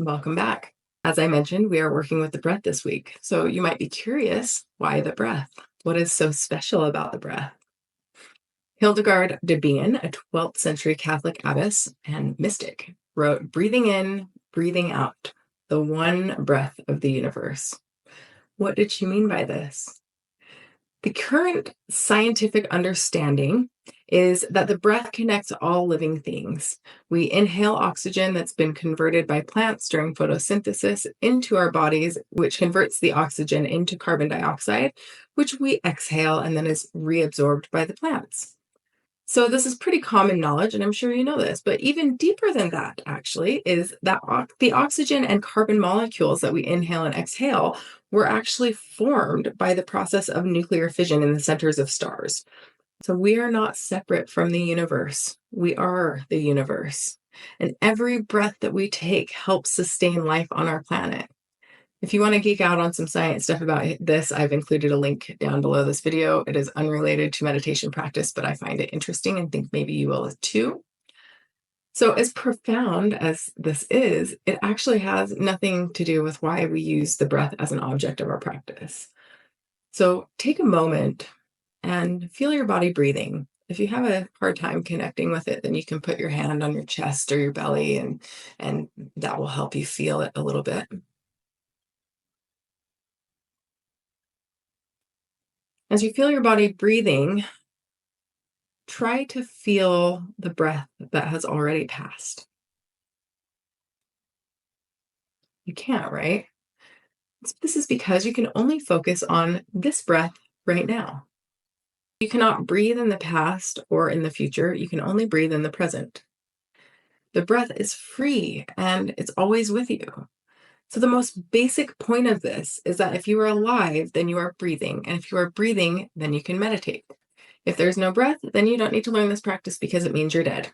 Welcome back. As I mentioned, we are working with the breath this week. So you might be curious, why the breath? What is so special about the breath? Hildegard de Bingen, a 12th century Catholic abbess and mystic, wrote, "Breathing in, breathing out, the one breath of the universe." What did she mean by this? The current scientific understanding is that the breath connects all living things. We inhale oxygen that's been converted by plants during photosynthesis into our bodies, which converts the oxygen into carbon dioxide, which we exhale and then is reabsorbed by the plants. So this is pretty common knowledge, and I'm sure you know this, but even deeper than that, actually, is that the oxygen and carbon molecules that we inhale and exhale were actually formed by the process of nuclear fission in the centers of stars. So we are not separate from the universe. We are the universe. And every breath that we take helps sustain life on our planet. If you want to geek out on some science stuff about this, I've included a link down below this video. It is unrelated to meditation practice, but I find it interesting and think maybe you will too. So as profound as this is, it actually has nothing to do with why we use the breath as an object of our practice. So take a moment and feel your body breathing. If you have a hard time connecting with it, then you can put your hand on your chest or your belly, and that will help you feel it a little bit. As you feel your body breathing, try to feel the breath that has already passed. You can't, right? This is because you can only focus on this breath right now. You cannot breathe in the past or in the future. You can only breathe in the present. The breath is free and it's always with you. So the most basic point of this is that if you are alive, then you are breathing. And if you are breathing, then you can meditate. If there's no breath, then you don't need to learn this practice because it means you're dead.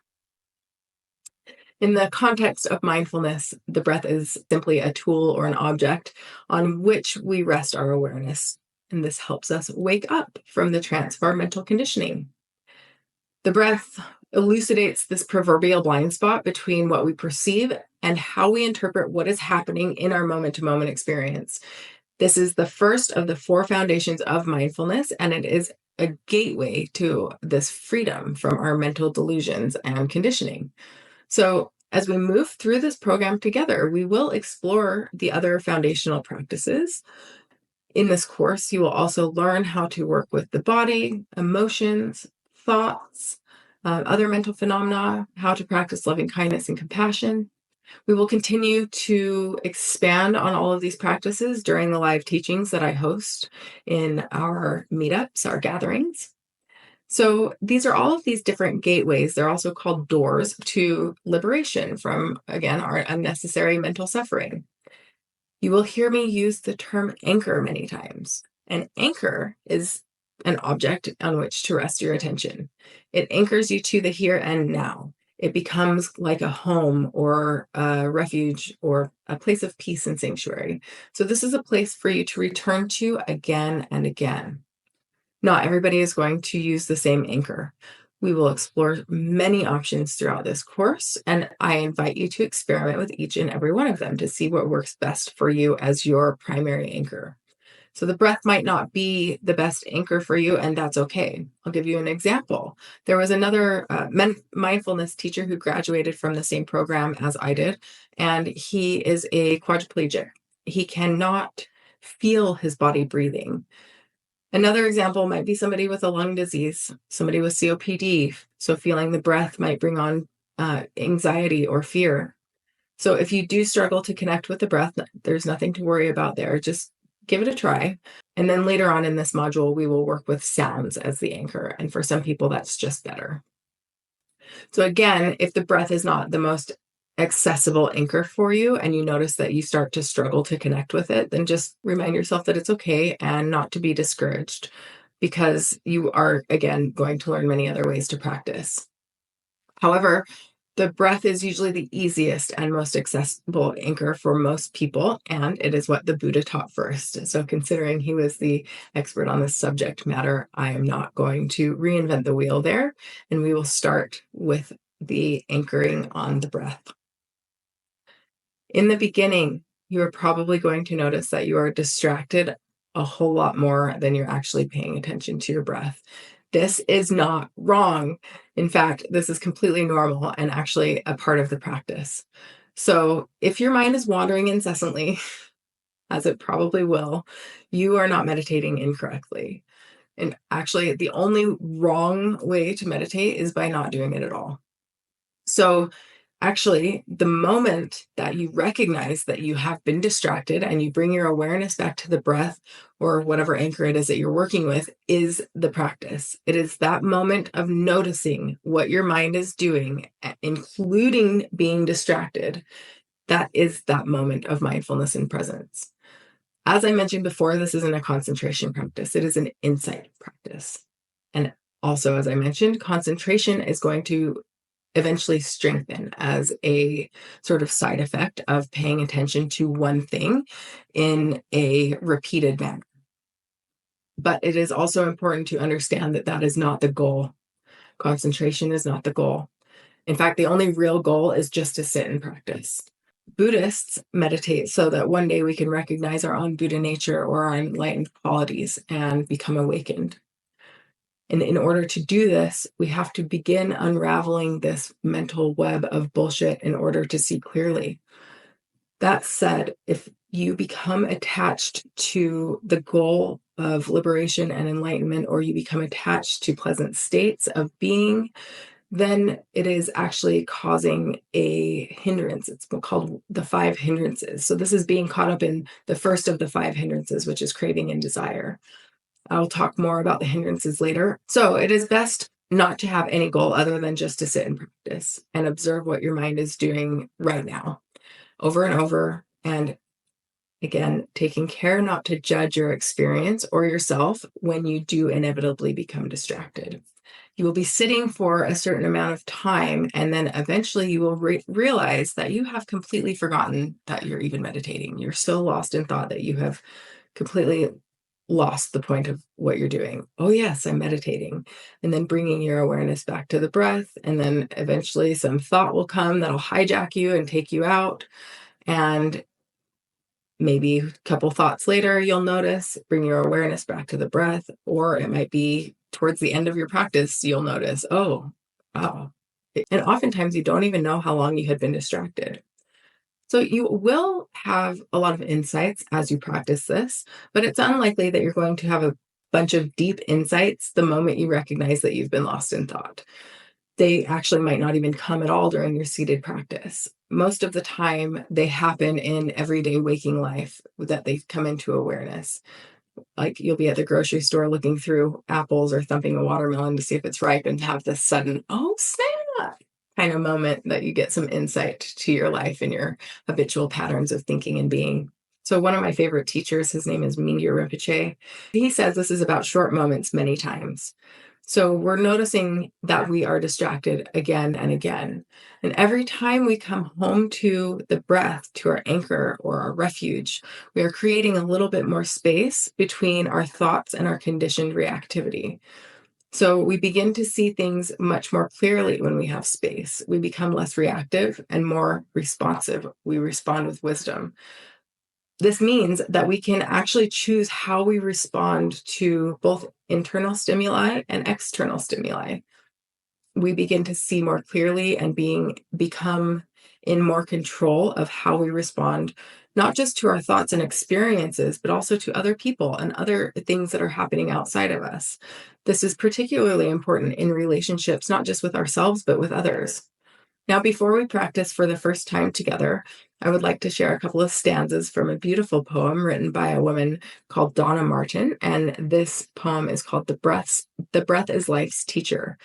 In the context of mindfulness, the breath is simply a tool or an object on which we rest our awareness. And this helps us wake up from the trance of our mental conditioning. The breath elucidates this proverbial blind spot between what we perceive and how we interpret what is happening in our moment to moment experience. This is the first of the 4 foundations of mindfulness, and it is a gateway to this freedom from our mental delusions and conditioning. So, as we move through this program together, we will explore the other foundational practices. In this course, you will also learn how to work with the body, emotions, thoughts, other mental phenomena, how to practice loving kindness and compassion. We will continue to expand on all of these practices during the live teachings that I host in our meetups, our gatherings. So these are all of these different gateways. They're also called doors to liberation from, again, our unnecessary mental suffering. You will hear me use the term anchor many times. An anchor is an object on which to rest your attention. It anchors you to the here and now. It becomes like a home or a refuge or a place of peace and sanctuary. So this is a place for you to return to again and again. Not everybody is going to use the same anchor. We will explore many options throughout this course, and I invite you to experiment with each and every one of them to see what works best for you as your primary anchor. So the breath might not be the best anchor for you, and that's okay. I'll give you an example. There was another mindfulness teacher who graduated from the same program as I did, and he is a quadriplegic. He cannot feel his body breathing. Another example might be somebody with a lung disease, somebody with COPD. So feeling the breath might bring on anxiety or fear. So if you do struggle to connect with the breath, there's nothing to worry about there. Just give it a try. And then later on in this module, we will work with sounds as the anchor. And for some people, that's just better. So again, if the breath is not the most accessible anchor for you and you notice that you start to struggle to connect with it, then just remind yourself that it's okay and not to be discouraged, because you are, again, going to learn many other ways to practice. However, the breath is usually the easiest and most accessible anchor for most people, and it is what the Buddha taught first. So considering he was the expert on this subject matter, I am not going to reinvent the wheel there, and we will start with the anchoring on the breath. In the beginning, you are probably going to notice that you are distracted a whole lot more than you're actually paying attention to your breath. This is not wrong. In fact, this is completely normal and actually a part of the practice. So if your mind is wandering incessantly, as it probably will, you are not meditating incorrectly. And actually, the only wrong way to meditate is by not doing it at all. So actually, the moment that you recognize that you have been distracted and you bring your awareness back to the breath or whatever anchor it is that you're working with is the practice. It is that moment of noticing what your mind is doing, including being distracted. That is that moment of mindfulness and presence. As I mentioned before, this isn't a concentration practice. It is an insight practice. And also, as I mentioned, concentration is going to eventually strengthen as a sort of side effect of paying attention to one thing in a repeated manner. But it is also important to understand that that is not the goal. Concentration is not the goal. In fact, the only real goal is just to sit and practice. Buddhists meditate so that one day we can recognize our own Buddha nature or our enlightened qualities and become awakened. And in order to do this, we have to begin unraveling this mental web of bullshit in order to see clearly. That said, if you become attached to the goal of liberation and enlightenment, or you become attached to pleasant states of being, then it is actually causing a hindrance. It's called the 5 hindrances. So this is being caught up in the first of the 5 hindrances, which is craving and desire. I'll talk more about the hindrances later. So it is best not to have any goal other than just to sit and practice and observe what your mind is doing right now, over and over. And again, taking care not to judge your experience or yourself when you do inevitably become distracted. You will be sitting for a certain amount of time, and then eventually you will realize that you have completely forgotten that you're even meditating. You're so lost in thought that you have completely lost the point of what you're doing. Oh, yes, I'm meditating. And then bringing your awareness back to the breath. And then eventually some thought will come that'll hijack you and take you out. And maybe a couple thoughts later, you'll notice, bring your awareness back to the breath. Or it might be towards the end of your practice, you'll notice, oh, wow. And oftentimes you don't even know how long you had been distracted. So you will have a lot of insights as you practice this, but it's unlikely that you're going to have a bunch of deep insights the moment you recognize that you've been lost in thought. They actually might not even come at all during your seated practice. Most of the time, they happen in everyday waking life that they come into awareness. Like you'll be at the grocery store looking through apples or thumping a watermelon to see if it's ripe and have this sudden, oh, snap, kind of moment that you get some insight to your life and your habitual patterns of thinking and being. So one of my favorite teachers, his name is Mingyur Rinpoche. He says this is about short moments many times. So we're noticing that we are distracted again and again. And every time we come home to the breath, to our anchor or our refuge, we are creating a little bit more space between our thoughts and our conditioned reactivity. So we begin to see things much more clearly when we have space. We become less reactive and more responsive. We respond with wisdom. This means that we can actually choose how we respond to both internal stimuli and external stimuli. We begin to see more clearly and become in more control of how we respond, not just to our thoughts and experiences, but also to other people and other things that are happening outside of us. This is particularly important in relationships, not just with ourselves, but with others. Now, before we practice for the first time together, I would like to share a couple of stanzas from a beautiful poem written by a woman called Donna Martin. And this poem is called The Breath is Life's Teacher.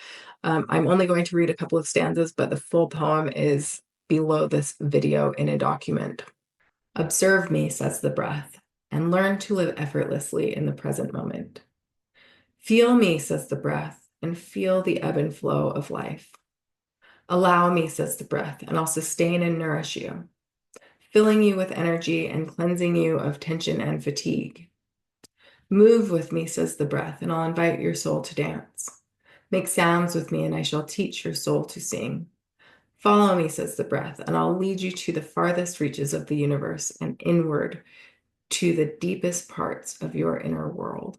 I'm only going to read a couple of stanzas, but the full poem is below this video in a document. Observe me, says the breath, and learn to live effortlessly in the present moment. Feel me, says the breath, and feel the ebb and flow of life. Allow me, says the breath, and I'll sustain and nourish you, filling you with energy and cleansing you of tension and fatigue. Move with me, says the breath, and I'll invite your soul to dance. Make sounds with me, and I shall teach your soul to sing. Follow me, says the breath, and I'll lead you to the farthest reaches of the universe and inward to the deepest parts of your inner world.